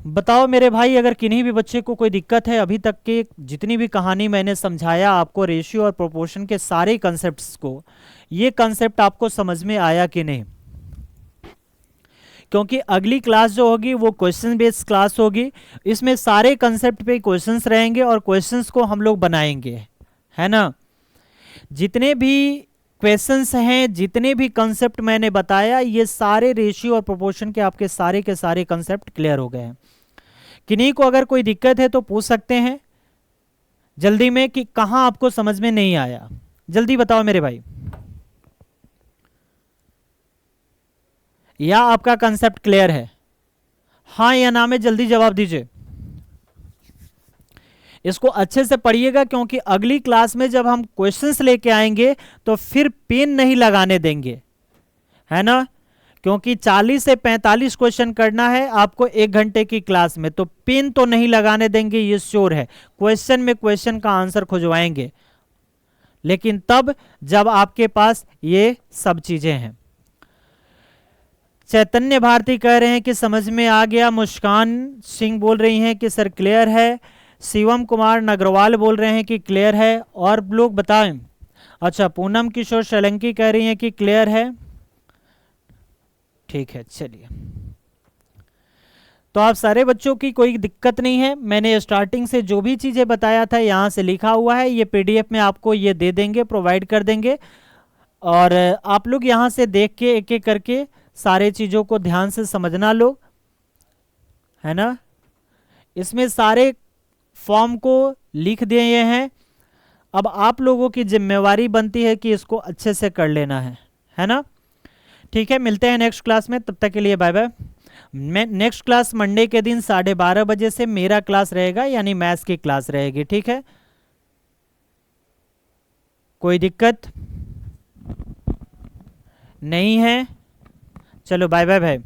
बताओ मेरे भाई, अगर किन्हीं भी बच्चे को कोई दिक्कत है, अभी तक के जितनी भी कहानी मैंने समझाया आपको रेशियो और प्रोपोर्शन के सारे कंसेप्ट्स को, ये कंसेप्ट आपको समझ में आया कि नहीं? क्योंकि अगली क्लास जो होगी वो क्वेश्चन बेस्ड क्लास होगी, इसमें सारे कंसेप्ट पे क्वेश्चंस रहेंगे और क्वेश्चंस को हम लोग बनाएंगे, है ना। जितने भी क्वेश्चंस हैं, जितने भी कंसेप्ट मैंने बताया, ये सारे रेशियो और प्रोपोर्शन के आपके सारे के सारे कंसेप्ट क्लियर हो गए हैं। किन्हीं को अगर कोई दिक्कत है तो पूछ सकते हैं जल्दी में कि कहाँ आपको समझ में नहीं आया, जल्दी बताओ मेरे भाई, या आपका कंसेप्ट क्लियर है? हाँ या ना में जल्दी जवाब दीजिए। इसको अच्छे से पढ़िएगा, क्योंकि अगली क्लास में जब हम क्वेश्चंस लेके आएंगे तो फिर पेन नहीं लगाने देंगे, है ना। क्योंकि 40 से 45 क्वेश्चन करना है आपको 1 घंटे की क्लास में, तो पेन तो नहीं लगाने देंगे, ये श्योर है। क्वेश्चन में क्वेश्चन का आंसर खुजवाएंगे, लेकिन तब जब आपके पास ये सब चीजें हैं। चैतन्य भारती कह रहे हैं कि समझ में आ गया। मुस्कान सिंह बोल रही हैं कि सर क्लियर है। शिवम कुमार नगरवाल बोल रहे हैं कि क्लियर है। और लोग बताएं। अच्छा, पूनम किशोर सोलंकी कह रही हैं कि क्लियर है। ठीक है, चलिए। तो आप सारे बच्चों की कोई दिक्कत नहीं है। मैंने स्टार्टिंग से जो भी चीज़ें बताया था यहाँ से लिखा हुआ है, ये पीडीएफ में आपको ये दे देंगे, प्रोवाइड कर देंगे, और आप लोग यहाँ से देख के एक एक करके सारे चीज़ों को ध्यान से समझना लोग, है ना। इसमें सारे फॉर्म को लिख दिए हैं। अब आप लोगों की जिम्मेवारी बनती है कि इसको अच्छे से कर लेना है ना। ठीक है, मिलते हैं नेक्स्ट क्लास में, तब तक के लिए bye bye. Next class Monday के दिन 12:30 बजे से मेरा क्लास रहेगा, यानी मैथ्स की क्लास रहेगी। ठीक है, कोई दिक्कत नहीं है? चलो बाय बाय भाई।